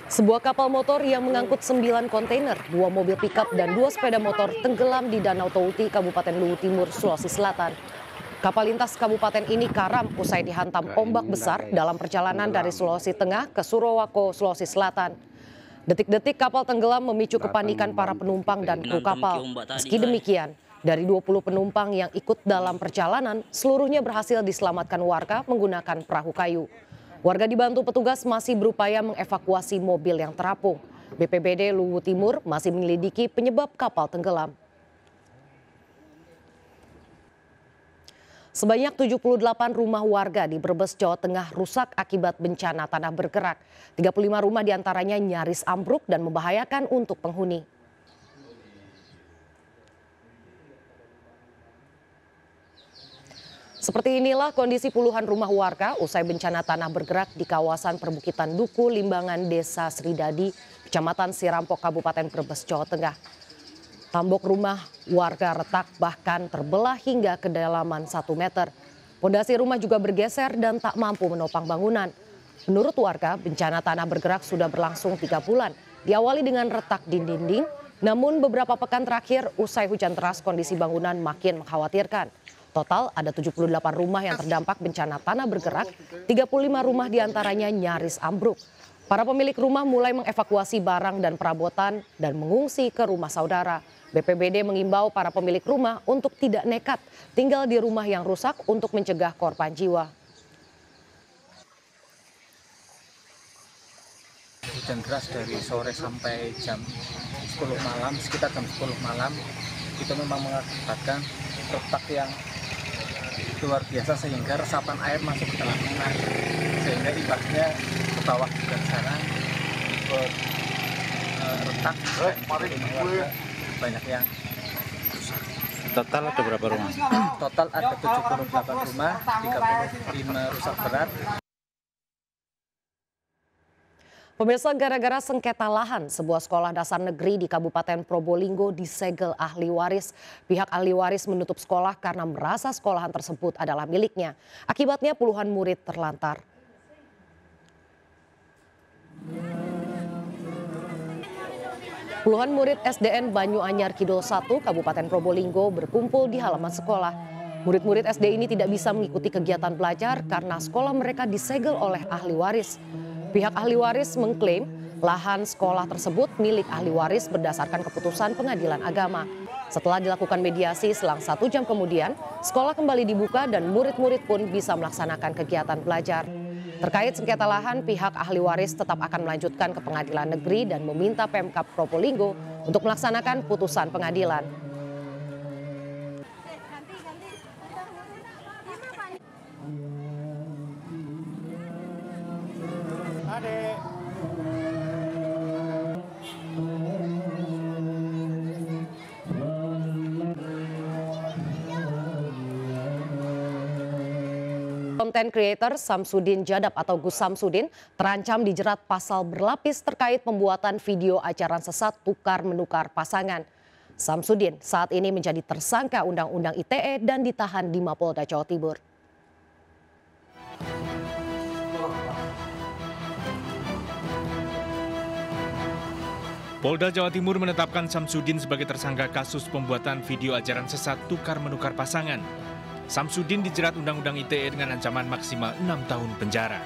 Sebuah kapal motor yang mengangkut 9 kontainer, 2 mobil pickup dan 2 sepeda motor tenggelam di Danau Touti, Kabupaten Luwu Timur, Sulawesi Selatan. Kapal lintas kabupaten ini karam usai dihantam ombak besar dalam perjalanan dari Sulawesi Tengah ke Surowako, Sulawesi Selatan. Detik-detik kapal tenggelam memicu kepanikan para penumpang dan kru kapal. Meski demikian, dari 20 penumpang yang ikut dalam perjalanan, seluruhnya berhasil diselamatkan warga menggunakan perahu kayu. Warga dibantu petugas masih berupaya mengevakuasi mobil yang terapung. BPBD Luwu Timur masih menyelidiki penyebab kapal tenggelam. Sebanyak 78 rumah warga di Brebes, Jawa Tengah rusak akibat bencana tanah bergerak. 35 rumah diantaranya nyaris ambruk dan membahayakan untuk penghuni. Seperti inilah kondisi puluhan rumah warga usai bencana tanah bergerak di kawasan perbukitan Duku, Limbangan, Desa Sridadi, Kecamatan Sirampok, Kabupaten Brebes, Jawa Tengah. Tembok rumah warga retak bahkan terbelah hingga kedalaman 1 meter. Pondasi rumah juga bergeser dan tak mampu menopang bangunan. Menurut warga, bencana tanah bergerak sudah berlangsung 3 bulan. Diawali dengan retak di dinding, namun beberapa pekan terakhir usai hujan deras kondisi bangunan makin mengkhawatirkan. Total ada 78 rumah yang terdampak bencana tanah bergerak, 35 rumah diantaranya nyaris ambruk. Para pemilik rumah mulai mengevakuasi barang dan perabotan dan mengungsi ke rumah saudara. BPBD mengimbau para pemilik rumah untuk tidak nekat tinggal di rumah yang rusak untuk mencegah korban jiwa. Hujan deras dari sore sampai jam 10 malam, sekitar jam 10 malam, itu memang mengakibatkan retak yang luar biasa sehingga resapan air masuk ke dalam rumah, sehingga imbasnya ke bawah juga ke sana ikut retak dan banyak yang rusak. Total ada berapa rumah? Total ada 78 rumah, 35 rusak berat. Pemirsa, gara-gara sengketa lahan, sebuah sekolah dasar negeri di Kabupaten Probolinggo disegel ahli waris. Pihak ahli waris menutup sekolah karena merasa sekolahan tersebut adalah miliknya. Akibatnya puluhan murid terlantar. Puluhan murid SDN Banyu Anyar Kidul 1, Kabupaten Probolinggo berkumpul di halaman sekolah. Murid-murid SD ini tidak bisa mengikuti kegiatan belajar karena sekolah mereka disegel oleh ahli waris. Pihak ahli waris mengklaim lahan sekolah tersebut milik ahli waris berdasarkan keputusan Pengadilan Agama. Setelah dilakukan mediasi selang 1 jam kemudian, sekolah kembali dibuka dan murid-murid pun bisa melaksanakan kegiatan belajar. Terkait sengketa lahan, pihak ahli waris tetap akan melanjutkan ke Pengadilan Negeri dan meminta Pemkab Probolinggo untuk melaksanakan putusan pengadilan. Konten creator Samsudin Jadab atau Gus Samsudin terancam dijerat pasal berlapis terkait pembuatan video ajaran sesat tukar-menukar pasangan. Samsudin saat ini menjadi tersangka Undang-Undang ITE dan ditahan di Mapolda Jawa Timur. Polda Jawa Timur menetapkan Samsudin sebagai tersangka kasus pembuatan video ajaran sesat tukar-menukar pasangan. Samsudin dijerat Undang-Undang ITE dengan ancaman maksimal 6 tahun penjara.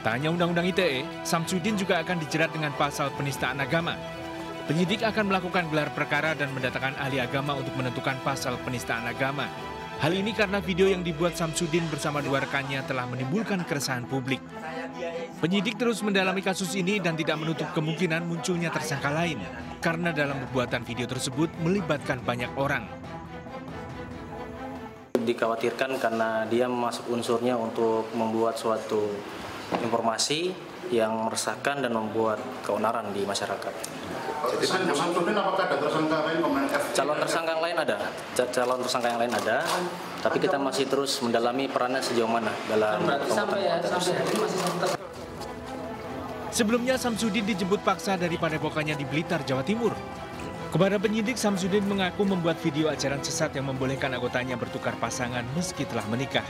Tak hanya Undang-Undang ITE, Samsudin juga akan dijerat dengan pasal penistaan agama. Penyidik akan melakukan gelar perkara dan mendatangkan ahli agama untuk menentukan pasal penistaan agama. Hal ini karena video yang dibuat Samsudin bersama 2 rekannya telah menimbulkan keresahan publik. Penyidik terus mendalami kasus ini dan tidak menutup kemungkinan munculnya tersangka lain karena dalam pembuatan video tersebut melibatkan banyak orang. Dikhawatirkan karena dia masuk unsurnya untuk membuat suatu informasi yang meresahkan dan membuat keonaran di masyarakat. Jadi Samsudin apakah ada tersangka lain? Calon tersangka yang lain ada, tapi kita masih terus mendalami perannya sejauh mana dalam pembuatan konten. Sebelumnya Samsudin dijemput paksa dari padepokannya di Blitar, Jawa Timur. Kepada penyidik, Samsudin mengaku membuat video ajaran sesat yang membolehkan anggotanya bertukar pasangan meski telah menikah.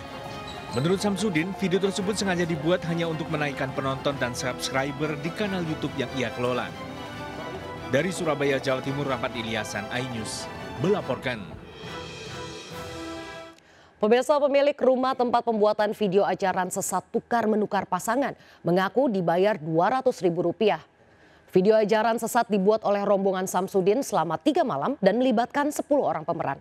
Menurut Samsudin, video tersebut sengaja dibuat hanya untuk menaikkan penonton dan subscriber di kanal YouTube yang ia kelola. Dari Surabaya, Jawa Timur, Rahmat Ilyasan, iNews melaporkan. Pemirsa, pemilik rumah tempat pembuatan video ajaran sesat tukar-menukar pasangan mengaku dibayar Rp200.000. Video ajaran sesat dibuat oleh rombongan Samsudin selama 3 malam dan melibatkan 10 orang pemeran.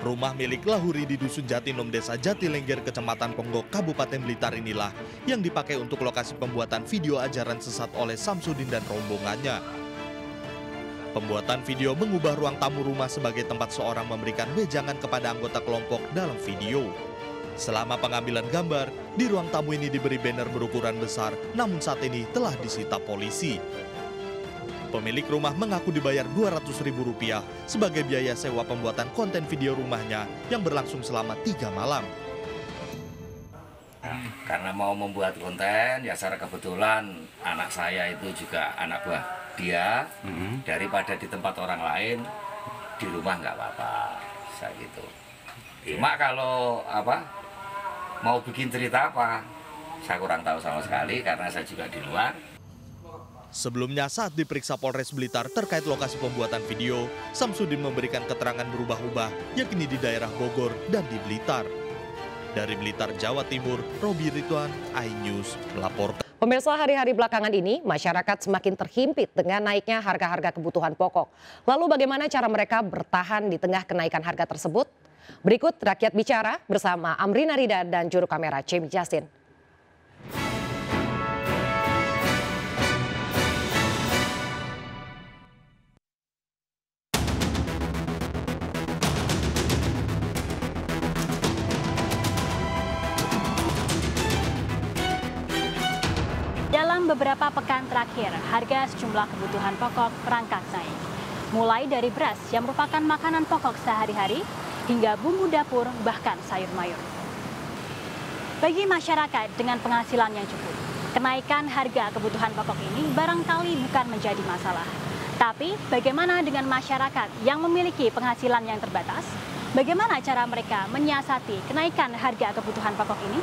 Rumah milik Lahuri di Dusun Jatinom, Desa Jatilengger, Kecamatan Ponggok, Kabupaten Blitar inilah yang dipakai untuk lokasi pembuatan video ajaran sesat oleh Samsudin dan rombongannya. Pembuatan video mengubah ruang tamu rumah sebagai tempat seorang memberikan wejangan kepada anggota kelompok dalam video. Selama pengambilan gambar, di ruang tamu ini diberi banner berukuran besar, namun saat ini telah disita polisi. Pemilik rumah mengaku dibayar Rp200.000 sebagai biaya sewa pembuatan konten video rumahnya yang berlangsung selama 3 malam. Nah, karena mau membuat konten, ya secara kebetulan anak saya itu juga anak buah dia, daripada di tempat orang lain, di rumah nggak apa-apa, saya gitu. Cuma kalau mau bikin cerita apa, saya kurang tahu sama sekali karena saya juga di luar. Sebelumnya saat diperiksa Polres Blitar terkait lokasi pembuatan video, Samsudin memberikan keterangan berubah-ubah yakni di daerah Bogor dan di Blitar. Dari Blitar, Jawa Timur, Robi Ridwan, iNews melaporkan. Pemirsa, hari-hari belakangan ini masyarakat semakin terhimpit dengan naiknya harga-harga kebutuhan pokok. Lalu bagaimana cara mereka bertahan di tengah kenaikan harga tersebut? Berikut Rakyat Bicara bersama Amrina Rida dan juru kamera Cemi Justin. Dalam beberapa pekan terakhir, harga sejumlah kebutuhan pokok merangkak naik. Mulai dari beras yang merupakan makanan pokok sehari-hari, hingga bumbu dapur, bahkan sayur mayur. Bagi masyarakat dengan penghasilan yang cukup, kenaikan harga kebutuhan pokok ini barangkali bukan menjadi masalah. Tapi bagaimana dengan masyarakat yang memiliki penghasilan yang terbatas? Bagaimana cara mereka menyiasati kenaikan harga kebutuhan pokok ini?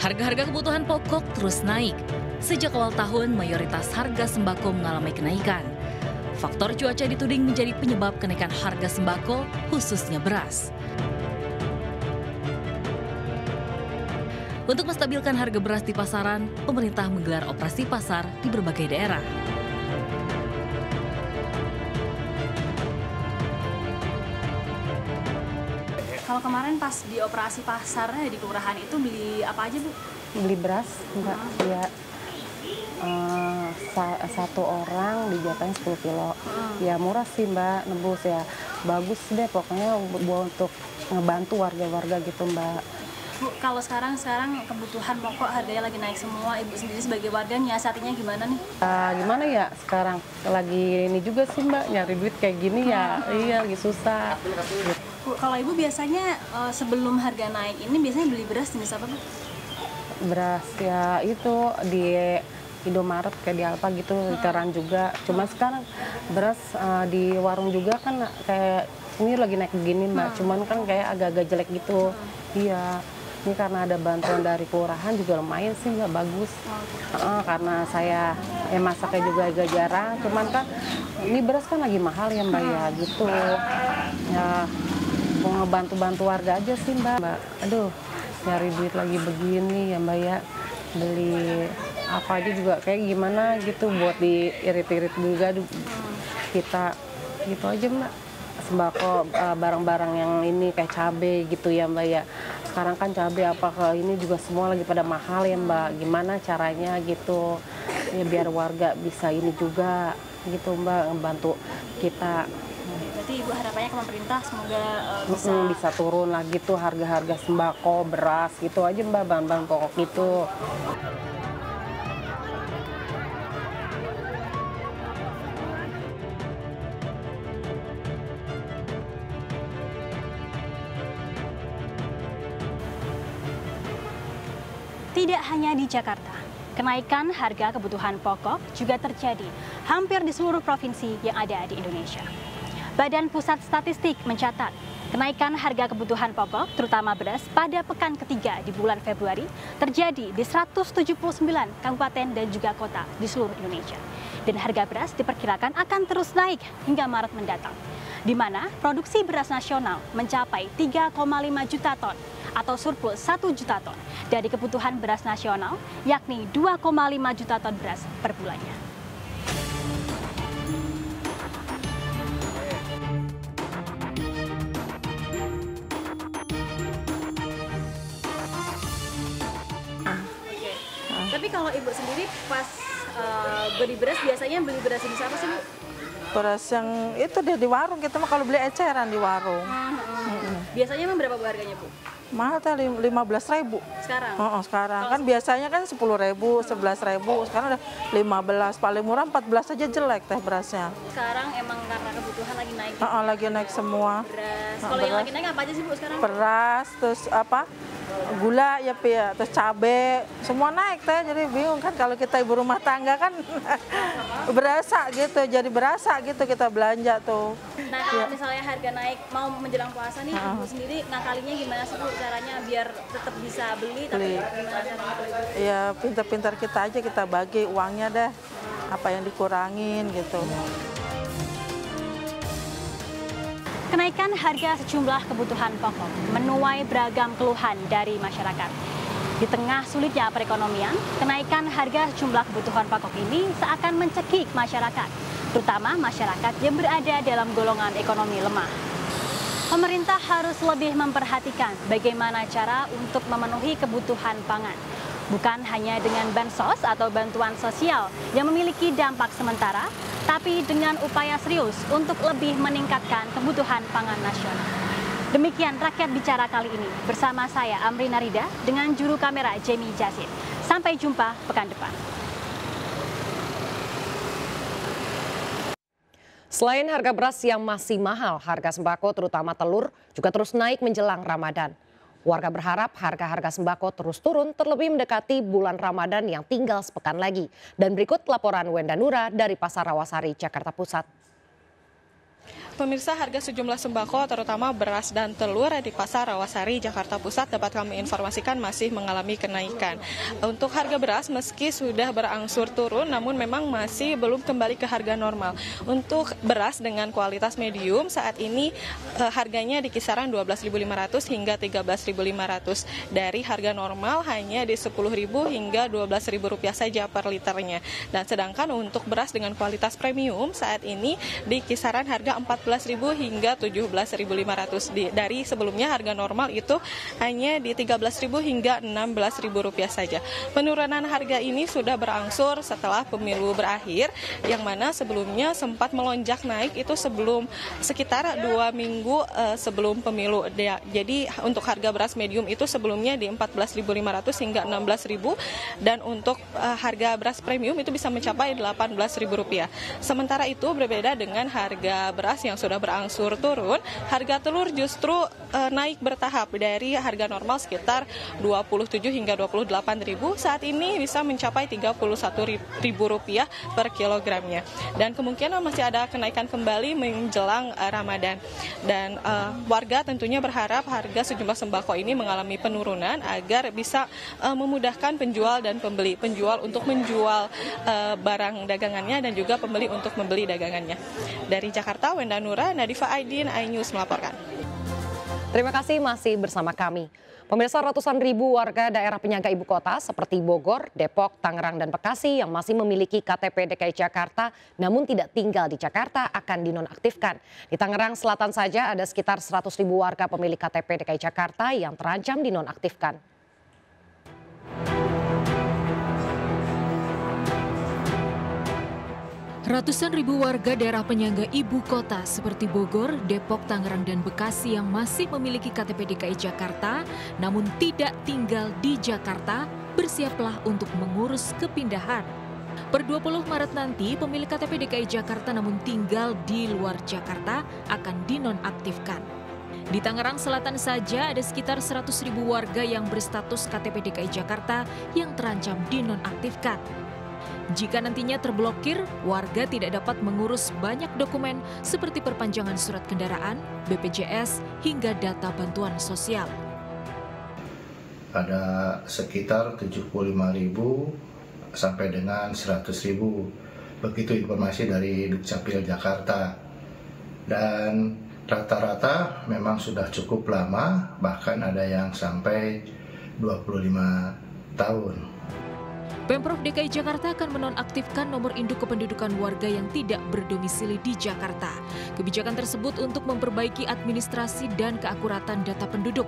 Harga-harga kebutuhan pokok terus naik. Sejak awal tahun, mayoritas harga sembako mengalami kenaikan. Faktor cuaca dituding menjadi penyebab kenaikan harga sembako, khususnya beras. Untuk menstabilkan harga beras di pasaran, pemerintah menggelar operasi pasar di berbagai daerah. Kalau kemarin pas di operasi pasarnya di kelurahan itu beli apa aja, Bu? Beli beras, Mbak. Ya, satu orang dijatahnya 10 kilo. Ya murah sih, Mbak, nebus ya. Bagus deh pokoknya buat untuk ngebantu warga-warga gitu, Mbak. Bu, kalau sekarang kebutuhan pokok harganya lagi naik semua. Ibu sendiri sebagai warga nyiasatinya gimana nih? Gimana ya sekarang? Lagi ini juga sih, Mbak, nyari duit kayak gini ya. Iya, lagi susah. Bu, kalau Ibu biasanya sebelum harga naik ini biasanya beli beras jenis apa, Bu? Beras ya itu di Indomaret kayak di Alfa gitu, literan juga. Cuma sekarang beras di warung juga kan kayak ini lagi naik begini, Mbak. Cuman kan kayak agak-agak jelek gitu. Iya. Ini karena ada bantuan dari kelurahan juga lumayan sih, nggak bagus. Karena saya masaknya juga agak jarang. Cuman kan ini beras kan lagi mahal ya, Mbak, ya gitu. Ya mau ngebantu-bantu warga aja sih, Mbak. Aduh, nyari duit lagi begini ya, Mbak, ya. Beli apa aja juga kayak gimana gitu buat diirit-irit juga kita gitu aja, Mbak. Sembako barang-barang yang ini kayak cabai gitu ya, Mbak, ya. Sekarang kan cabai ini juga semua lagi pada mahal ya, Mbak. Gimana caranya gitu ya biar warga bisa ini juga gitu, Mbak, ngebantu kita. Berarti Ibu harapannya ke pemerintah semoga bisa turun lagi tuh harga-harga sembako, beras gitu aja, Mbak, bahan-bahan pokok gitu. Tidak hanya di Jakarta, kenaikan harga kebutuhan pokok juga terjadi hampir di seluruh provinsi yang ada di Indonesia. Badan Pusat Statistik mencatat kenaikan harga kebutuhan pokok, terutama beras, pada pekan ketiga di bulan Februari terjadi di 179 kabupaten dan juga kota di seluruh Indonesia. Dan harga beras diperkirakan akan terus naik hingga Maret mendatang, di mana produksi beras nasional mencapai 3,5 juta ton atau surplus 1 juta ton dari kebutuhan beras nasional, yakni 2,5 juta ton beras per bulannya. Tapi kalau Ibu sendiri pas beli beras, biasanya beli beras jenis apa sih, Bu? Beras yang itu deh di warung, kita mah kalau beli eceran di warung. Biasanya emang berapa Bu harganya, Bu? Mahal teh 15.000. Sekarang? Sekarang kan biasanya kan 10.000, 11.000, sekarang udah 15, paling murah 14 aja jelek teh berasnya. Sekarang emang karena kebutuhan lagi naik. Lagi naik semua. Beras. Kalau yang lagi naik apa aja sih, Bu, sekarang? Beras, terus apa? Gula ya, terus cabe, semua naik teh. Jadi bingung kan kalau kita ibu rumah tangga kan berasa gitu, jadi berasa gitu kita belanja tuh. Nah kalau misalnya harga naik mau menjelang puasa nih, Ibu sendiri ngakalinya gimana sih, Bu, caranya biar tetap bisa beli, tapi gimana caranya beli? Ya pintar-pintar kita aja, kita bagi uangnya deh, apa yang dikurangin gitu. Kenaikan harga sejumlah kebutuhan pokok menuai beragam keluhan dari masyarakat. Di tengah sulitnya perekonomian, kenaikan harga sejumlah kebutuhan pokok ini seakan mencekik masyarakat, terutama masyarakat yang berada dalam golongan ekonomi lemah. Pemerintah harus lebih memperhatikan bagaimana cara untuk memenuhi kebutuhan pangan, bukan hanya dengan bansos atau bantuan sosial yang memiliki dampak sementara, tapi dengan upaya serius untuk lebih meningkatkan kebutuhan pangan nasional. Demikian Rakyat Bicara kali ini bersama saya Amrina Rida dengan juru kamera Jamie Jasid. Sampai jumpa pekan depan. Selain harga beras yang masih mahal, harga sembako terutama telur juga terus naik menjelang Ramadan. Warga berharap harga-harga sembako terus turun terlebih mendekati bulan Ramadan yang tinggal sepekan lagi. Dan berikut laporan Wenda Nura dari Pasar Rawasari, Jakarta Pusat. Pemirsa, harga sejumlah sembako terutama beras dan telur di Pasar Rawasari, Jakarta Pusat dapat kami informasikan masih mengalami kenaikan. Untuk harga beras meski sudah berangsur turun namun memang masih belum kembali ke harga normal. Untuk beras dengan kualitas medium saat ini harganya di kisaran 12.500 hingga 13.500. Dari harga normal hanya di 10.000 hingga 12.000 rupiah saja per liternya. Dan sedangkan untuk beras dengan kualitas premium saat ini di kisaran harga 14.000 hingga 17.500. Dari sebelumnya harga normal itu hanya di 13.000 hingga 16.000 rupiah saja. Penurunan harga ini sudah berangsur setelah pemilu berakhir, yang mana sebelumnya sempat melonjak naik itu sebelum sekitar 2 minggu sebelum pemilu. Jadi untuk harga beras medium itu sebelumnya di 14.500 hingga 16.000 dan untuk harga beras premium itu bisa mencapai 18.000 rupiah. Sementara itu berbeda dengan harga beras yang sudah berangsur turun, harga telur justru naik bertahap dari harga normal sekitar 27 hingga 28.000, saat ini bisa mencapai 31.000 rupiah per kilogramnya. Dan kemungkinan masih ada kenaikan kembali menjelang Ramadan. Dan warga tentunya berharap harga sejumlah sembako ini mengalami penurunan agar bisa memudahkan penjual dan pembeli. Penjual untuk menjual barang dagangannya dan juga pembeli untuk membeli dagangannya. Dari Jakarta, Wenda Nura, Nadifa Aidin, iNews melaporkan. Terima kasih masih bersama kami. Pemirsa, ratusan ribu warga daerah penyangga ibu kota seperti Bogor, Depok, Tangerang, dan Bekasi yang masih memiliki KTP DKI Jakarta namun tidak tinggal di Jakarta akan dinonaktifkan. Di Tangerang Selatan saja ada sekitar 100 ribu warga pemilik KTP DKI Jakarta yang terancam dinonaktifkan. Ratusan ribu warga daerah penyangga ibu kota seperti Bogor, Depok, Tangerang, dan Bekasi yang masih memiliki KTP DKI Jakarta namun tidak tinggal di Jakarta bersiaplah untuk mengurus kepindahan. Per 20 Maret nanti pemilik KTP DKI Jakarta namun tinggal di luar Jakarta akan dinonaktifkan. Di Tangerang Selatan saja ada sekitar 100.000 warga yang berstatus KTP DKI Jakarta yang terancam dinonaktifkan. Jika nantinya terblokir, warga tidak dapat mengurus banyak dokumen seperti perpanjangan surat kendaraan, BPJS, hingga data bantuan sosial. Ada sekitar 75.000 sampai dengan 100.000. Begitu informasi dari Dukcapil Jakarta. Dan rata-rata memang sudah cukup lama, bahkan ada yang sampai 25 tahun. Pemprov DKI Jakarta akan menonaktifkan nomor induk kependudukan warga yang tidak berdomisili di Jakarta. Kebijakan tersebut untuk memperbaiki administrasi dan keakuratan data penduduk.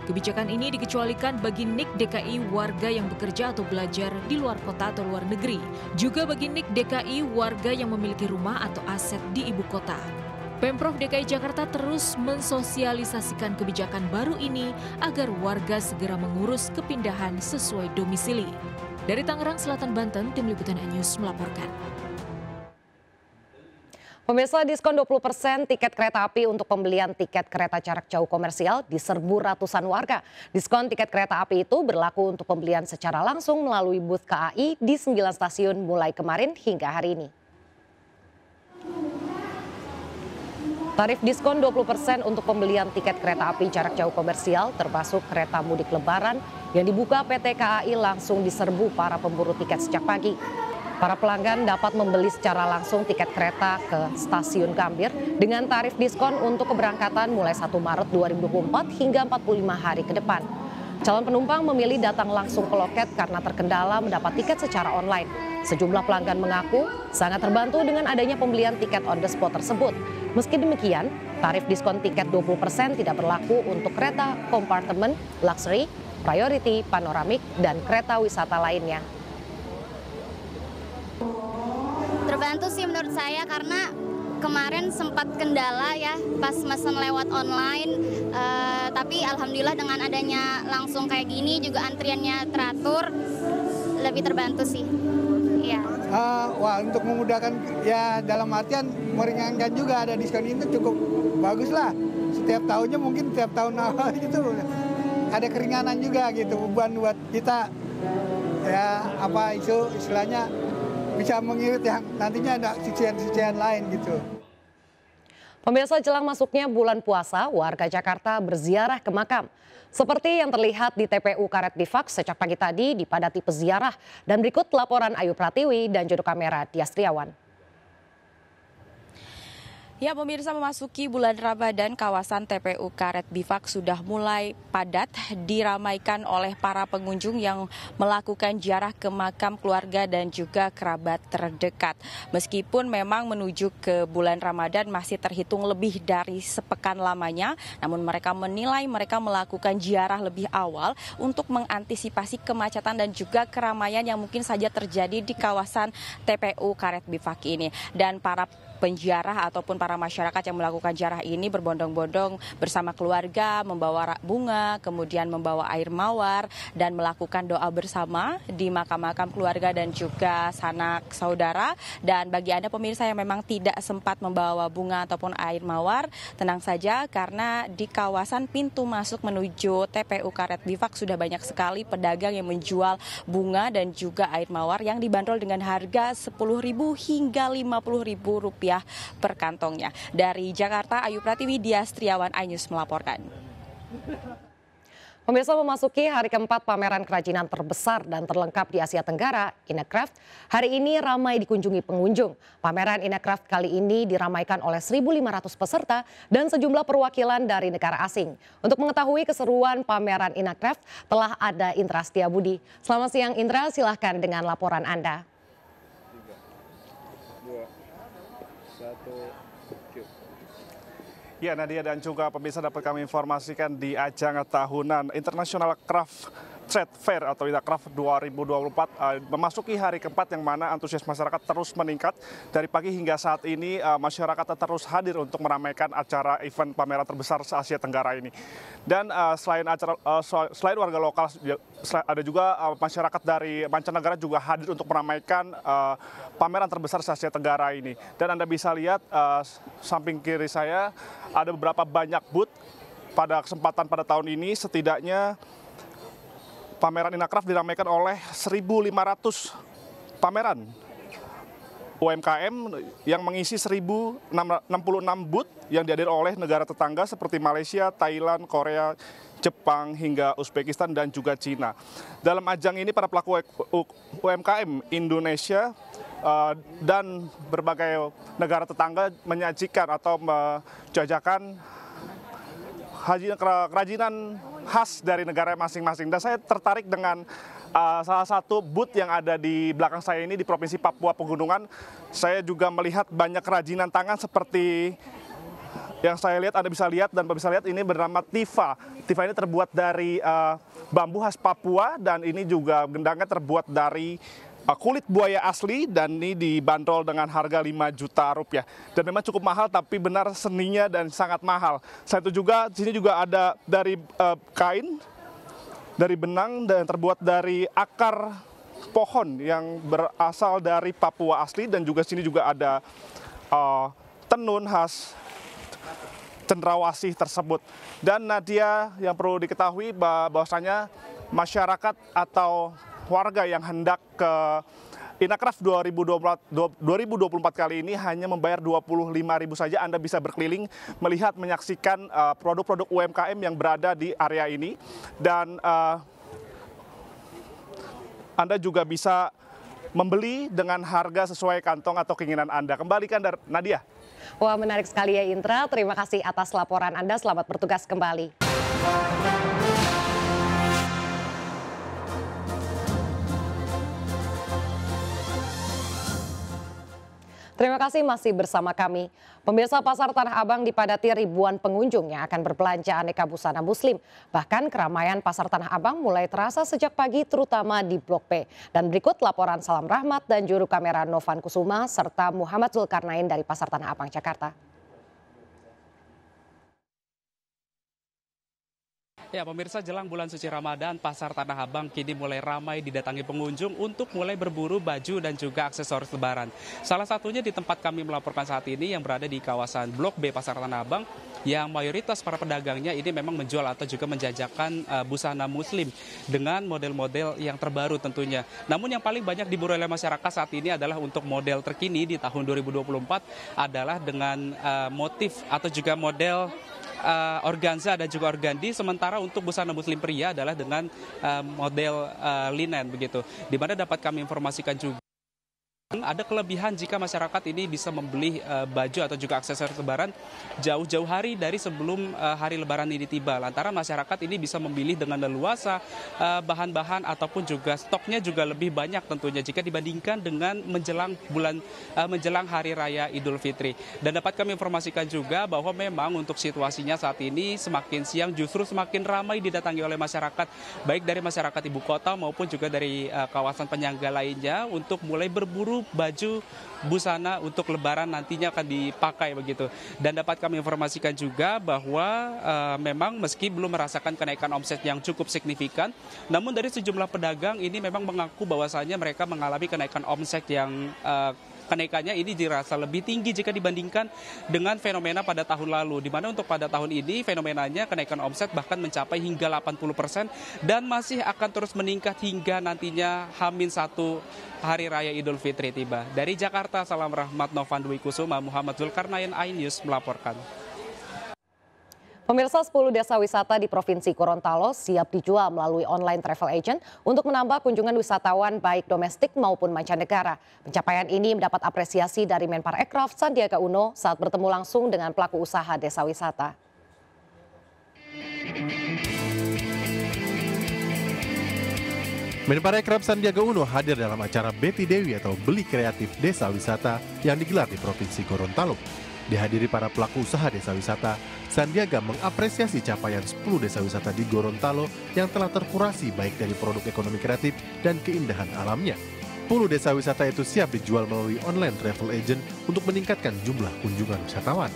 Kebijakan ini dikecualikan bagi NIK DKI warga yang bekerja atau belajar di luar kota atau luar negeri. Juga bagi NIK DKI warga yang memiliki rumah atau aset di ibu kota. Pemprov DKI Jakarta terus mensosialisasikan kebijakan baru ini agar warga segera mengurus kepindahan sesuai domisili. Dari Tangerang Selatan, Banten, Tim Liputan News melaporkan. Pemirsa, diskon 20% tiket kereta api untuk pembelian tiket kereta jarak jauh komersial diserbu ratusan warga. Diskon tiket kereta api itu berlaku untuk pembelian secara langsung melalui booth KAI di 9 stasiun mulai kemarin hingga hari ini. Tarif diskon 20% untuk pembelian tiket kereta api jarak jauh komersial termasuk kereta mudik lebaran yang dibuka PT KAI langsung diserbu para pemburu tiket sejak pagi. Para pelanggan dapat membeli secara langsung tiket kereta ke Stasiun Gambir dengan tarif diskon untuk keberangkatan mulai 1 Maret 2024 hingga 45 hari ke depan. Calon penumpang memilih datang langsung ke loket karena terkendala mendapat tiket secara online. Sejumlah pelanggan mengaku sangat terbantu dengan adanya pembelian tiket on the spot tersebut. Meski demikian, tarif diskon tiket 20% tidak berlaku untuk kereta kompartemen, luxury, priority, panoramik, dan kereta wisata lainnya. Terbantu sih menurut saya karena kemarin sempat kendala ya pas mesen lewat online, tapi alhamdulillah dengan adanya langsung kayak gini juga antriannya teratur, lebih terbantu sih. Iya. Wah, untuk memudahkan ya dalam artian meringankan juga, ada diskon itu cukup bagus lah. Setiap tahunnya mungkin setiap tahun awal itu ada keringanan juga gitu, beban buat kita ya apa itu istilahnya bisa mengirit yang nantinya ada cucian-cucian lain gitu. Pemirsa, jelang masuknya bulan puasa, warga Jakarta berziarah ke makam. Seperti yang terlihat di TPU Karet Bifak sejak pagi tadi dipadati peziarah. Dan berikut laporan Ayu Pratiwi dan juru kamera Dias Triawan. Ya, pemirsa, memasuki bulan Ramadan, kawasan TPU Karet Bifak sudah mulai padat diramaikan oleh para pengunjung yang melakukan ziarah ke makam keluarga dan juga kerabat terdekat. Meskipun memang menuju ke bulan Ramadan masih terhitung lebih dari sepekan lamanya, namun mereka menilai mereka melakukan ziarah lebih awal untuk mengantisipasi kemacetan dan juga keramaian yang mungkin saja terjadi di kawasan TPU Karet Bifak ini. Dan para penziarah ataupun para masyarakat yang melakukan ziarah ini berbondong-bondong bersama keluarga, membawa bunga, kemudian membawa air mawar dan melakukan doa bersama di makam-makam keluarga dan juga sanak saudara. Dan bagi Anda pemirsa yang memang tidak sempat membawa bunga ataupun air mawar, tenang saja karena di kawasan pintu masuk menuju TPU Karet Bifak sudah banyak sekali pedagang yang menjual bunga dan juga air mawar yang dibanderol dengan harga Rp10.000 hingga Rp50.000 per kantongnya. Dari Jakarta, Ayu Pratiwi, Dias Triawan, iNews melaporkan. Pemirsa, memasuki hari keempat pameran kerajinan terbesar dan terlengkap di Asia Tenggara, Inacraft, hari ini ramai dikunjungi pengunjung. Pameran Inacraft kali ini diramaikan oleh 1.500 peserta dan sejumlah perwakilan dari negara asing. Untuk mengetahui keseruan pameran Inacraft, telah ada Indra Setiabudi. Selamat siang Indra, silahkan dengan laporan Anda. Ya, Nadia dan juga pemirsa, dapat kami informasikan di ajang tahunan International Craft Trade Fair atau Inacraft 2024 memasuki hari keempat yang mana antusias masyarakat terus meningkat. Dari pagi hingga saat ini masyarakat terus hadir untuk meramaikan acara event pameran terbesar se-Asia Tenggara ini. Dan selain warga lokal, ada juga masyarakat dari mancanegara juga hadir untuk meramaikan pameran terbesar se-Asia Tenggara ini. Dan Anda bisa lihat samping kiri saya ada beberapa banyak booth pada kesempatan pada tahun ini setidaknya pameran Inacraft diramaikan oleh 1.500 pameran UMKM yang mengisi 1.066 booth yang dihadiri oleh negara tetangga seperti Malaysia, Thailand, Korea, Jepang, hingga Uzbekistan dan juga Cina. Dalam ajang ini para pelaku UMKM Indonesia dan berbagai negara tetangga menyajikan atau menjajakan kerajinan khas dari negara masing-masing. Dan saya tertarik dengan salah satu booth yang ada di belakang saya ini di Provinsi Papua Pegunungan. Saya juga melihat banyak kerajinan tangan seperti yang saya lihat, Anda bisa lihat dan bisa lihat ini bernama Tifa. Tifa ini terbuat dari bambu khas Papua dan ini juga gendangnya terbuat dari kulit buaya asli dan ini dibanderol dengan harga 5 juta rupiah. Dan memang cukup mahal tapi benar seninya dan sangat mahal. Selain itu juga di sini juga ada dari kain, dari benang dan terbuat dari akar pohon yang berasal dari Papua asli dan juga sini juga ada tenun khas cendrawasih tersebut. Dan Nadia, yang perlu diketahui bahwasanya masyarakat atau warga yang hendak ke Inacraft 2024 kali ini hanya membayar 25.000 saja. Anda bisa berkeliling, melihat, menyaksikan produk-produk UMKM yang berada di area ini. Dan Anda juga bisa membeli dengan harga sesuai kantong atau keinginan Anda. Kembali ke Anda, Nadia. Wah, menarik sekali ya Indra. Terima kasih atas laporan Anda. Selamat bertugas kembali. Terima kasih masih bersama kami. Pemirsa, Pasar Tanah Abang dipadati ribuan pengunjung yang akan berbelanja aneka busana muslim. Bahkan keramaian Pasar Tanah Abang mulai terasa sejak pagi terutama di Blok P. Dan berikut laporan Salam Rahmat dan juru kamera Novan Kusuma serta Muhammad Zulkarnain dari Pasar Tanah Abang, Jakarta. Ya, pemirsa, jelang bulan suci Ramadan, Pasar Tanah Abang kini mulai ramai didatangi pengunjung untuk mulai berburu baju dan juga aksesoris lebaran. Salah satunya di tempat kami melaporkan saat ini yang berada di kawasan Blok B Pasar Tanah Abang, yang mayoritas para pedagangnya ini memang menjual atau juga menjajakan busana muslim dengan model-model yang terbaru tentunya. Namun yang paling banyak diburu oleh masyarakat saat ini adalah untuk model terkini di tahun 2024 adalah dengan motif atau juga model organza dan juga organdi, sementara untuk busana muslim pria adalah dengan model linen begitu. Di mana dapat kami informasikan juga ada kelebihan jika masyarakat ini bisa membeli baju atau juga aksesoris lebaran jauh-jauh hari dari sebelum hari lebaran ini tiba. Lantaran masyarakat ini bisa memilih dengan leluasa bahan-bahan ataupun juga stoknya juga lebih banyak tentunya jika dibandingkan dengan menjelang hari raya Idul Fitri. Dan dapat kami informasikan juga bahwa memang untuk situasinya saat ini semakin siang justru semakin ramai didatangi oleh masyarakat, baik dari masyarakat ibu kota maupun juga dari kawasan penyangga lainnya untuk mulai berburu baju busana untuk lebaran nantinya akan dipakai begitu. Dan dapat kami informasikan juga bahwa memang meski belum merasakan kenaikan omset yang cukup signifikan, namun dari sejumlah pedagang ini memang mengaku bahwasanya mereka mengalami kenaikan omset yang kenaikannya ini dirasa lebih tinggi jika dibandingkan dengan fenomena pada tahun lalu, di mana untuk pada tahun ini fenomenanya kenaikan omset bahkan mencapai hingga 80% dan masih akan terus meningkat hingga nantinya H-1 Hari Raya Idul Fitri tiba. Dari Jakarta, Salam Rahmat, Novan Dwi Kusuma, Muhammad Zulkarnain, iNews melaporkan. Pemirsa, 10 desa wisata di Provinsi Gorontalo siap dijual melalui online travel agent untuk menambah kunjungan wisatawan baik domestik maupun mancanegara. Pencapaian ini mendapat apresiasi dari Menparekraf Sandiaga Uno saat bertemu langsung dengan pelaku usaha desa wisata. Menparekraf Sandiaga Uno hadir dalam acara Betty Dewi atau Beli Kreatif Desa Wisata yang digelar di Provinsi Gorontalo. Dihadiri para pelaku usaha desa wisata, Sandiaga mengapresiasi capaian 10 desa wisata di Gorontalo yang telah terkurasi baik dari produk ekonomi kreatif dan keindahan alamnya. 10 desa wisata itu siap dijual melalui online travel agent untuk meningkatkan jumlah kunjungan wisatawan.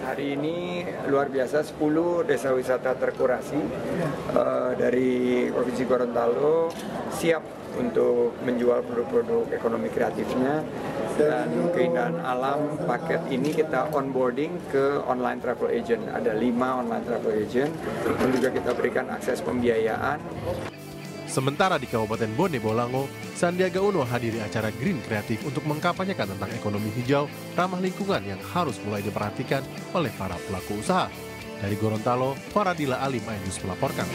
Hari ini luar biasa, 10 desa wisata terkurasi dari Provinsi Gorontalo siap untuk menjual produk-produk ekonomi kreatifnya dan keindahan alam. Paket ini kita onboarding ke online travel agent. Ada 5 online travel agent dan juga kita berikan akses pembiayaan. Sementara di Kabupaten Bone Bolango, Sandiaga Uno hadiri acara Green Kreatif untuk mengkampanyekan tentang ekonomi hijau, ramah lingkungan yang harus mulai diperhatikan oleh para pelaku usaha. Dari Gorontalo, Faradila Alim Ainus melaporkan.